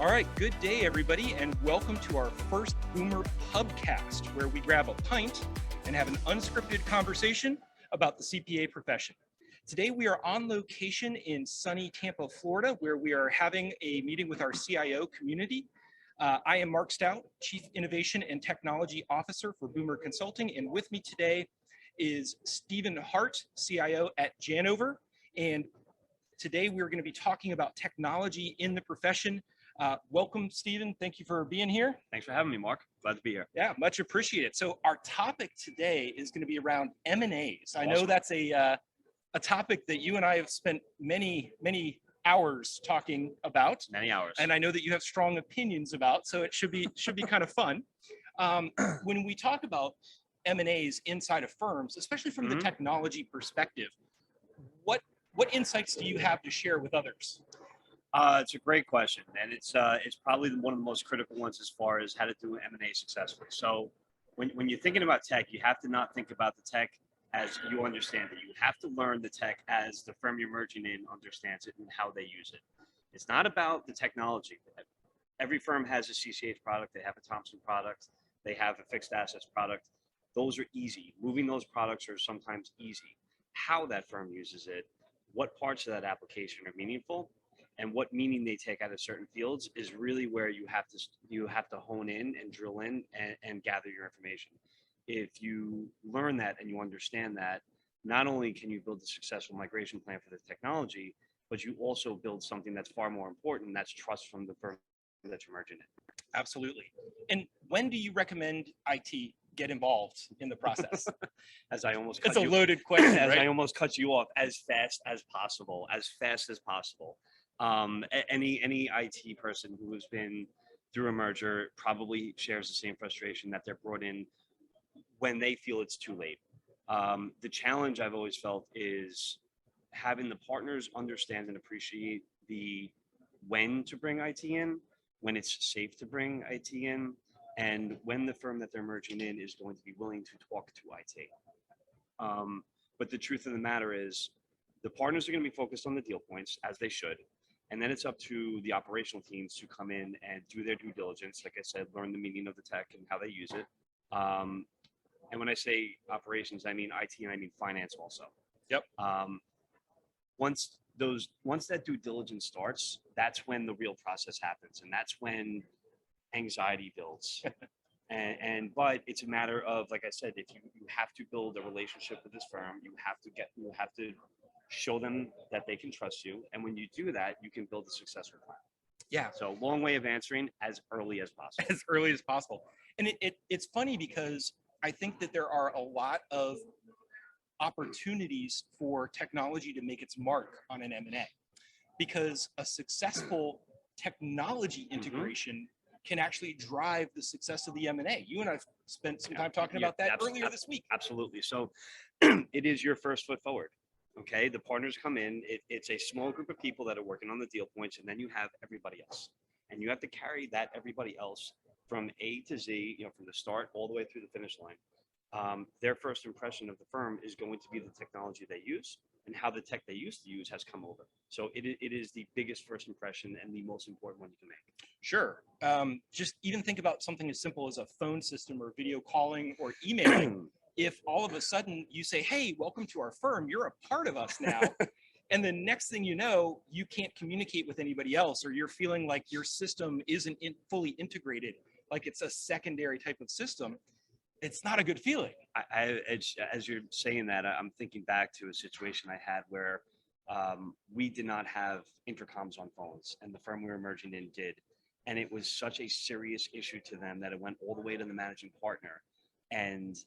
All right, good day, everybody, and welcome to our first Boomer Pubcast, where we grab a pint and have an unscripted conversation about the CPA profession. Today, we are on location in sunny Tampa, Florida, where we are having a meeting with our CIO community. I am Marc Staut, Chief Innovation and Technology Officer for Boomer Consulting, and with me today is Steven Hart, CIO at Janover, and today we're going to be talking about technology in the profession. Welcome, Steven. Thank you for being here. Thanks for having me, Mark. Glad to be here. Yeah, much appreciated. So our topic today is going to be around M&As. I know Awesome. that's a topic that you and I have spent many hours talking about. Many hours. And I know that you have strong opinions about, so it should be kind of fun. When we talk about M&As inside of firms, especially from the technology perspective, what insights do you have to share with others? It's a great question, and it's probably one of the most critical ones as far as how to do M&A successfully. So when you're thinking about tech, you have to not think about the tech as you understand it. You have to learn the tech as the firm you're merging in understands it and how they use it. It's not about the technology. Every firm has a CCH product. They have a Thompson product. They have a fixed assets product. Those are easy. Moving those products are sometimes easy. How that firm uses it, what parts of that application are meaningful, and what meaning they take out of certain fields is really where you have to hone in and drill in and gather your information. If you learn that and you understand that, not only can you build a successful migration plan for the technology, but you also build something that's far more important, and that's trust from the firm that you're merging in. Absolutely. And when do you recommend IT get involved in the process? As I almost it's a loaded question, as right? I almost cut you off, as fast as possible. Any IT person who has been through a merger probably shares the same frustration that they're brought in when they feel it's too late. The challenge I've always felt is having the partners understand and appreciate the when to bring IT in, when it's safe to bring IT in, and when the firm that they're merging in is going to be willing to talk to IT. But the truth of the matter is the partners are going to be focused on the deal points, as they should. And then it's up to the operational teams to come in and do their due diligence. Like I said, learn the meaning of the tech and how they use it. And when I say operations, I mean IT and I mean finance also. Yep. Once that due diligence starts, that's when the real process happens, and that's when anxiety builds. But it's a matter of, like I said, if you have to build a relationship with this firm, you have to show them that they can trust you. And when you do that, you can build a successful plan. Yeah. So long way of answering, as early as possible. As early as possible. And it's funny because I think that there are a lot of opportunities for technology to make its mark on an M&A, because a successful technology integration can actually drive the success of the M&A. You and I spent some time talking about that earlier this week. Absolutely. So it is your first foot forward. Okay, the partners come in. It's a small group of people that are working on the deal points, and then you have everybody else, and you have to carry that everybody else from A to Z, from the start all the way through the finish line. Their first impression of the firm is going to be the technology they use and how the tech they used to use has come over. So it is the biggest first impression and the most important one you can make. Sure. Just even think about something as simple as a phone system or video calling or emailing. If all of a sudden you say, hey, welcome to our firm, you're a part of us now. And the next thing you know, you can't communicate with anybody else, or you're feeling like your system isn't fully integrated, like it's a secondary type of system. It's not a good feeling. As you're saying that, I'm thinking back to a situation I had where we did not have intercoms on phones, and the firm we were merging in did. And it was such a serious issue to them that it went all the way to the managing partner. And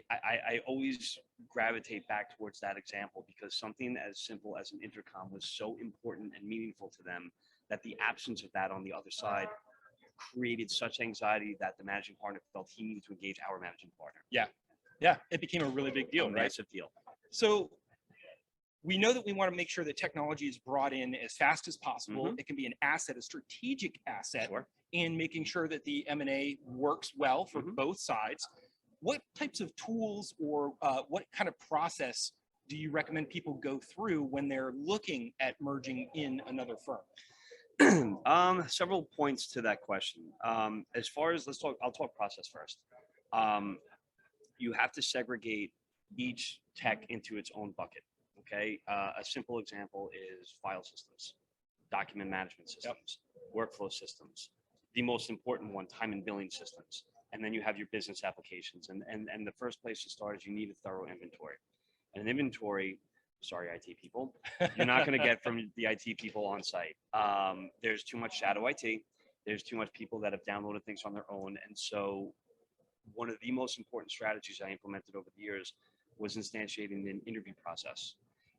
I always gravitate back towards that example, because something as simple as an intercom was so important and meaningful to them that the absence of that on the other side created such anxiety that the managing partner felt he needed to engage our managing partner. Yeah, it became a really big deal, right? Massive deal. So we know that we want to make sure that technology is brought in as fast as possible. It can be an asset, a strategic asset, in making sure that the M&A works well for both sides. What types of tools or what kind of process do you recommend people go through when they're looking at merging in another firm? Several points to that question. As far as I'll talk process first. You have to segregate each tech into its own bucket. Okay. A simple example is file systems, document management systems, workflow systems. The most important one, time and billing systems. And then you have your business applications. And the first place to start is you need a thorough inventory. And an inventory, sorry, IT people, you're not going to get from the IT people on site. There's too much shadow IT. There's too much people that have downloaded things on their own. And so one of the most important strategies I implemented over the years was instantiating an interview process.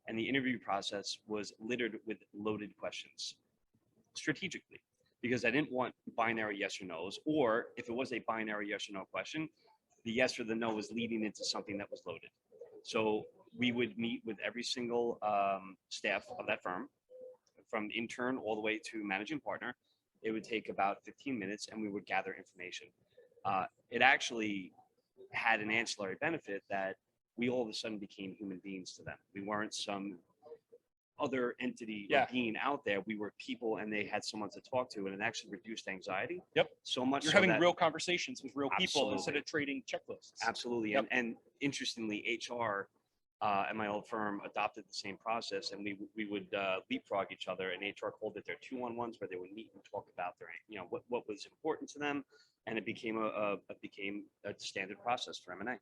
And the interview process was littered with loaded questions strategically, because I didn't want binary yes or no's, or if it was a binary yes or no question, the yes or the no was leading into something that was loaded. So we would meet with every single staff of that firm, from intern all the way to managing partner. It would take about 15 minutes and we would gather information. It actually had an ancillary benefit that we all of a sudden became human beings to them. We weren't some other entity or being out there. We were people and they had someone to talk to, and it actually reduced anxiety. Yep. So much You're so having that, real conversations with real people Absolutely. instead of trading checklists. Absolutely. Yep. And interestingly, HR at my old firm adopted the same process, and we would leapfrog each other, and HR called it their 2-on-1s, where they would meet and talk about their, what was important to them. And it became a standard process for M&A.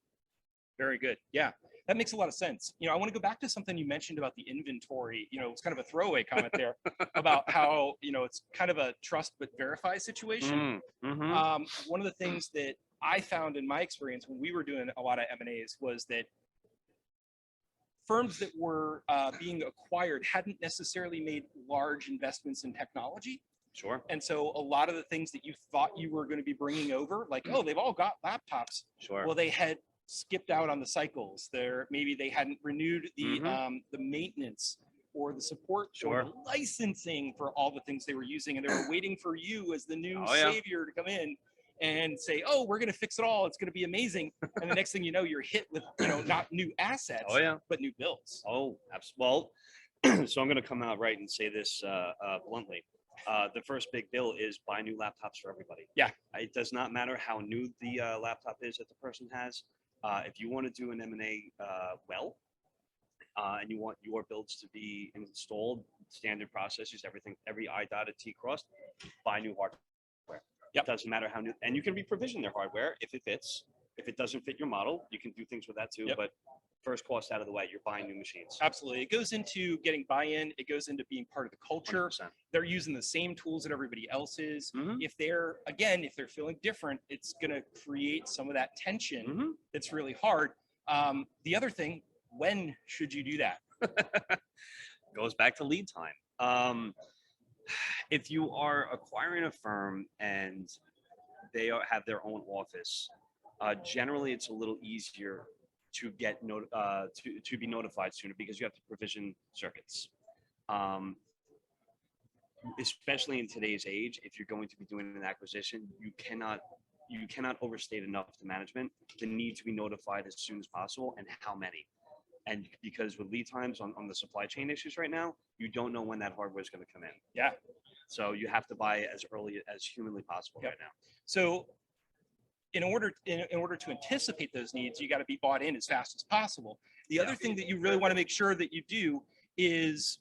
Very good. Yeah, that makes a lot of sense. I want to go back to something you mentioned about the inventory. It's kind of a throwaway comment there about how, it's kind of a trust but verify situation. Mm-hmm. One of the things that I found in my experience when we were doing a lot of M&As was that firms that were being acquired hadn't necessarily made large investments in technology. Sure. And so a lot of the things that you thought you were going to be bringing over, like, oh, they've all got laptops. Sure. Well, they had skipped out on the cycles. Maybe they hadn't renewed the maintenance or the support or the licensing for all the things they were using, and they were waiting for you as the new savior to come in and say, oh, we're going to fix it all, it's going to be amazing. And the next thing you know, you're hit with not new assets, but new bills. Oh, absolutely. Well, so I'm going to come out right and say this bluntly. The first big bill is buy new laptops for everybody. Yeah. It does not matter how new the laptop is that the person has. If you want to do an M&A and you want your builds to be installed, standard processes, everything, every I dotted, T crossed, buy new hardware. It doesn't matter how new, and you can reprovision their hardware if it fits. If it doesn't fit your model, you can do things with that too. But first cost out of the way, you're buying new machines. Absolutely. It goes into getting buy-in. It goes into being part of the culture. 100%. They're using the same tools that everybody else is. Mm-hmm. If they're feeling different, it's going to create some of that tension that's really hard. The other thing, when should you do that? Goes back to lead time. If you are acquiring a firm and they have their own office, generally it's a little easier to get to be notified sooner, because you have to provision circuits. Especially in today's age, if you're going to be doing an acquisition, you cannot overstate enough to management the need to be notified as soon as possible, and how many. And because with lead times on the supply chain issues right now, you don't know when that hardware is going to come in. Yeah. So you have to buy it as early as humanly possible right now. So in order to anticipate those needs, you got to be bought in as fast as possible. The other thing that you really want to make sure that you do is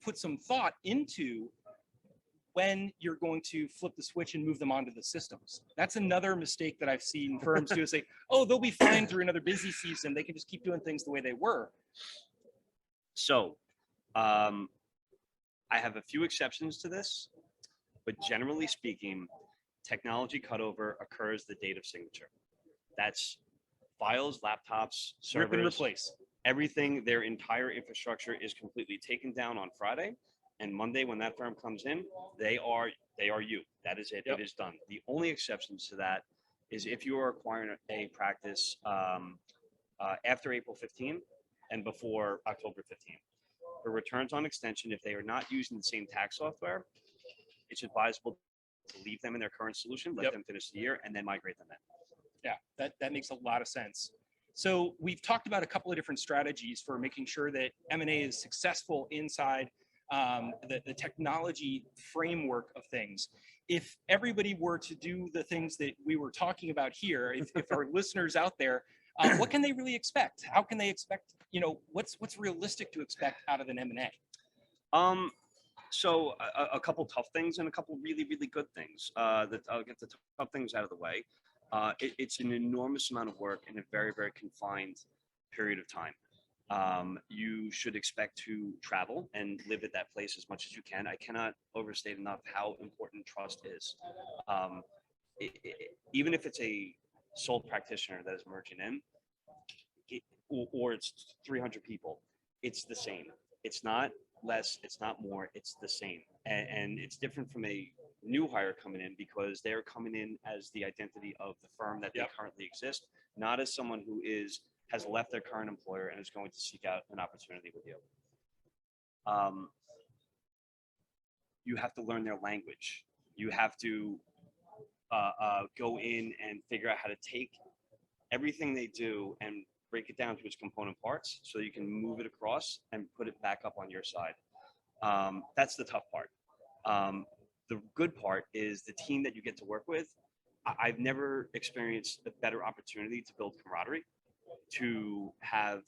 put some thought into when you're going to flip the switch and move them onto the systems. That's another mistake that I've seen firms do, is say, oh, they'll be fine through another busy season. They can just keep doing things the way they were. So I have a few exceptions to this, but generally speaking, technology cutover occurs the date of signature. That's files, laptops, servers, rip and replace. Everything, their entire infrastructure is completely taken down on Friday, and Monday when that firm comes in, they are you. That is it. It is done. The only exceptions to that is if you are acquiring a practice after April 15 and before October 15. For returns on extension, if they are not using the same tax software, it's advisable to leave them in their current solution, let them finish the year, and then migrate them in. Yeah, that makes a lot of sense. So we've talked about a couple of different strategies for making sure that M&A is successful inside the technology framework of things. If everybody were to do the things that we were talking about here, if our listeners out there, what can they really expect? How can they expect, what's realistic to expect out of an M&A? So a couple tough things and a couple really, really good things. That I'll get the tough things out of the way. It's an enormous amount of work in a very, very confined period of time. You should expect to travel and live at that place as much as you can. I cannot overstate enough how important trust is. Even if it's a sole practitioner that is merging in, or it's 300 people, it's the same. It's not less, it's not more, it's the same. And it's different from a new hire coming in because they're coming in as the identity of the firm that they currently exist, not as someone who has left their current employer and is going to seek out an opportunity with you. You have to learn their language. You have to go in and figure out how to take everything they do and break it down to its component parts so you can move it across and put it back up on your side. That's the tough part. The good part is the team that you get to work with. I've never experienced a better opportunity to build camaraderie, to have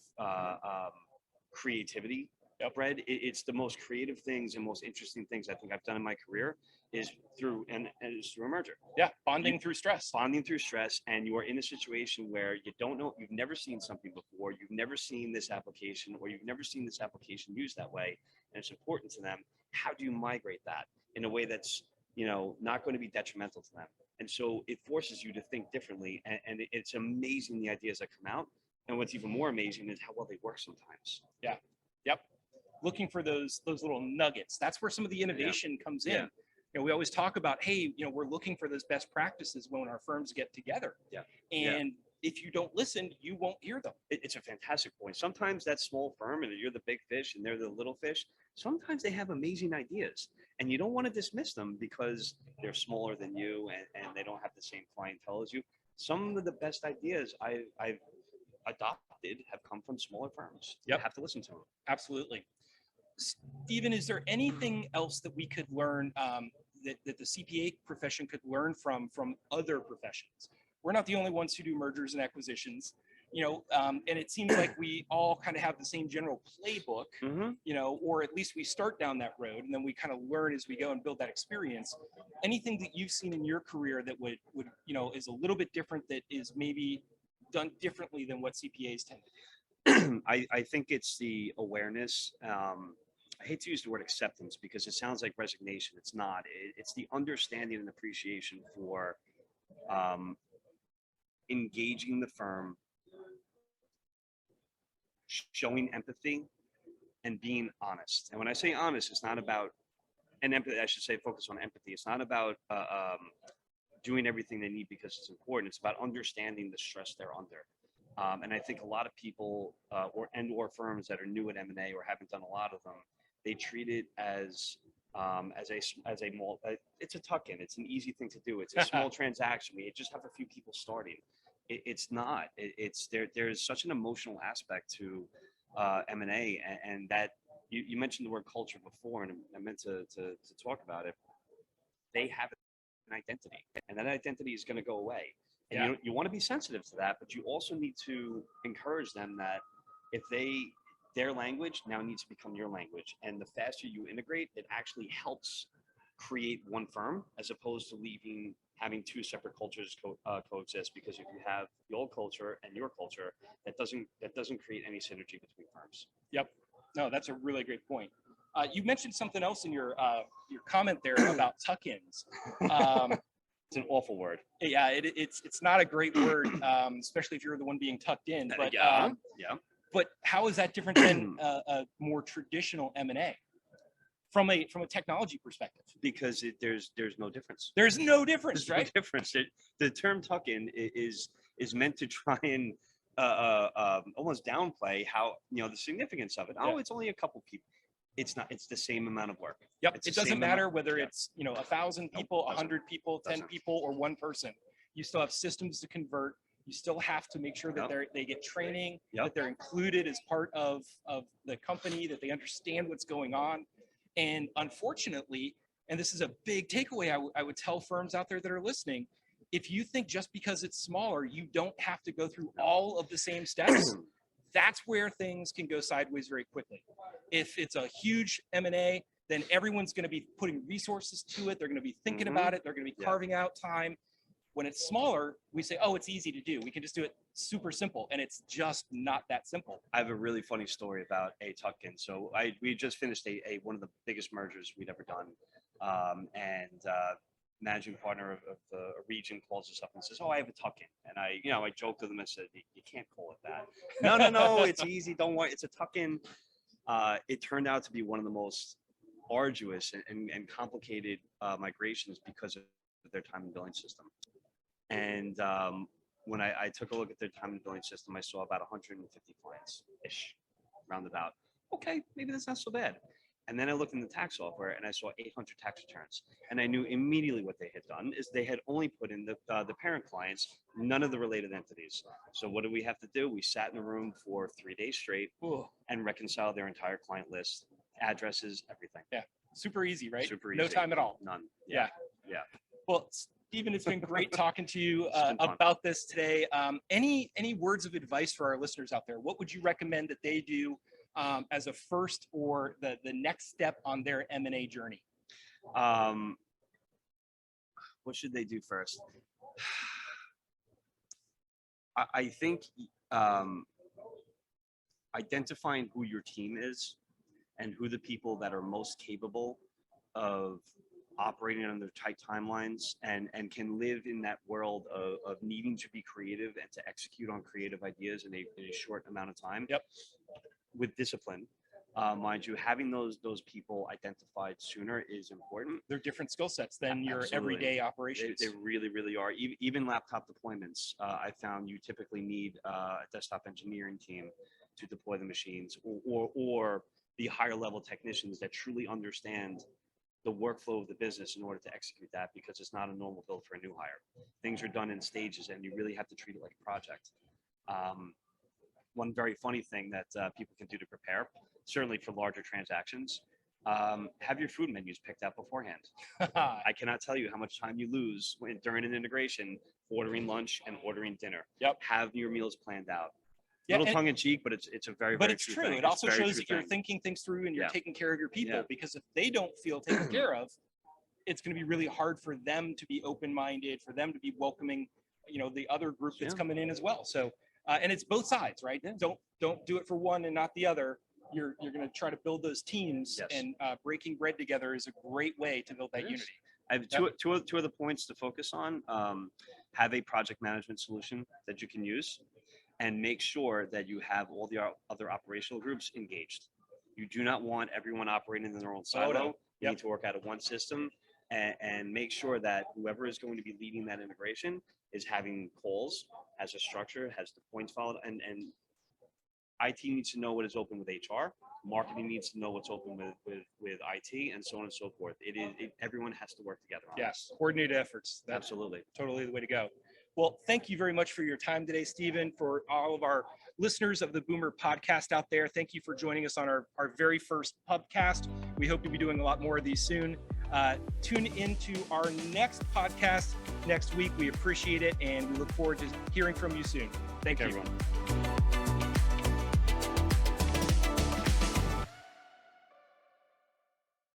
creativity bred. It's the most creative things and most interesting things I think I've done in my career is through a merger. Yeah, bonding through stress. Bonding through stress, and you are in a situation where you don't know, you've never seen something before, you've never seen this application, or you've never seen this application used that way, and it's important to them. How do you migrate that in a way that's not going to be detrimental to them? And so it forces you to think differently, and it's amazing the ideas that come out. And what's even more amazing is how well they work sometimes. Yeah. Yep. Looking for those little nuggets. That's where some of the innovation comes in. We always talk about, hey, we're looking for those best practices when our firms get together. Yeah. And if you don't listen, you won't hear them. It's a fantastic point. Sometimes that small firm and you're the big fish and they're the little fish. Sometimes they have amazing ideas and you don't want to dismiss them because they're smaller than you and they don't have the same clientele as you. Some of the best ideas I've adopted have come from smaller firms. You have to listen to them. Absolutely. Steven, is there anything else that we could learn that the CPA profession could learn from other professions? We're not the only ones who do mergers and acquisitions, and it seems like we all kind of have the same general playbook, or at least we start down that road and then we kind of learn as we go and build that experience. Anything that you've seen in your career that would is a little bit different, that is maybe done differently than what CPAs tend to do? I think it's the awareness. I hate to use the word acceptance because it sounds like resignation. It's not. It's the understanding and appreciation for engaging the firm, showing empathy, and being honest. And when I say honest, it's not about, and empathy, I should say focus on empathy. It's not about doing everything they need because it's important. It's about understanding the stress they're under. And I think a lot of people or firms that are new at M&A or haven't done a lot of them, they treat it as it's a tuck-in. It's an easy thing to do. It's a small transaction. We just have a few people starting. It's not. There's such an emotional aspect to M&A, and that you mentioned the word culture before, and I meant to talk about it. They have an identity, and that identity is going to go away. And you want to be sensitive to that, but you also need to encourage them that if their language now needs to become your language, and the faster you integrate, it actually helps create one firm as opposed to having two separate cultures coexist. Because if you have the old culture and your culture, that doesn't create any synergy between firms. Yep. No, that's a really great point. You mentioned something else in your comment there about tuck-ins. It's an awful word. Yeah, it's not a great word, especially if you're the one being tucked in. But But how is that different than a more traditional M&A from a technology perspective? Because there's no difference. There's no difference, There's right? no difference. The term tuck-in is meant to try and almost downplay how the significance of it. Oh, it's only a couple people. It's not. It's the same amount of work. Yep. It doesn't matter whether it's 1,000 people, 100 people, 10 people, or one person. You still have systems to convert. You still have to make sure that they get training, that they're included as part of the company, that they understand what's going on. And unfortunately, and this is a big takeaway I would tell firms out there that are listening, if you think just because it's smaller, you don't have to go through all of the same steps, that's where things can go sideways very quickly. If it's a huge M&A, then everyone's going to be putting resources to it. They're going to be thinking about it. They're going to be carving out time. When it's smaller, we say, oh, it's easy to do. We can just do it super simple. And it's just not that simple. I have a really funny story about a tuck-in. So we just finished one of the biggest mergers we'd ever done. Managing partner of the region calls us up and says, oh, I have a tuck-in. And I joked with him and said, you can't call it that. No, it's easy. Don't worry. It's a tuck-in. It turned out to be one of the most arduous and complicated migrations because of their time and billing system. And when I took a look at their time and billing system, I saw about 150 clients-ish, roundabout. Okay, maybe that's not so bad. And then I looked in the tax software and I saw 800 tax returns. And I knew immediately what they had done is they had only put in the parent clients, none of the related entities. So what did we have to do? We sat in a room for 3 days straight and reconciled their entire client list, addresses, everything. Yeah, super easy, right? Super easy. No time at all. None. Yeah. Well, Steven, it's been great talking to you fun. about this today. Any words of advice for our listeners out there? What would you recommend that they do as a first or the next step on their M&A journey? What should they do first? I think identifying who your team is and who the people that are most capable of operating under tight timelines and can live in that world of needing to be creative and to execute on creative ideas in a short amount of time. Yep. With discipline, mind you, having those people identified sooner is important. They're different skill sets than your Absolutely. everyday operations. They really, really are. Even laptop deployments, I found you typically need a desktop engineering team to deploy the machines, or the higher level technicians that truly understand the workflow of the business in order to execute that, because it's not a normal build for a new hire. Things are done in stages and you really have to treat it like a project. One very funny thing that people can do to prepare, certainly for larger transactions, have your food menus picked out beforehand. I cannot tell you how much time you lose during an integration, ordering lunch and ordering dinner. Yep. Have your meals planned out. Yeah, little tongue in cheek, but it's a very, but very it's true true. thing. It also It's a very shows true that you're thing. thinking things through and you're taking care of your people, because if they don't feel taken care of, it's going to be really hard for them to be open-minded, for them to be welcoming, the other group that's coming in as well. So, and it's both sides, right? Yeah. Don't do it for one and not the other. You're going to try to build those teams, and breaking bread together is a great way to build that unity. I have two other points to focus on. Have a project management solution that you can use, and make sure that you have all the other operational groups engaged. You do not want everyone operating in their own silo. No. You need to work out of one system, and make sure that whoever is going to be leading that integration is having calls, has a structure, has the points followed, and IT needs to know what is open with HR. Marketing needs to know what's open with IT, and so on and so forth. Everyone has to work together on this. Coordinated efforts. That's Absolutely. totally the way to go. Well, thank you very much for your time today, Steven. For all of our listeners of the Boomer podcast out there, thank you for joining us on our very first pubcast. We hope to be doing a lot more of these soon. Tune into our next podcast next week. We appreciate it, and we look forward to hearing from you soon. Thank you, everyone.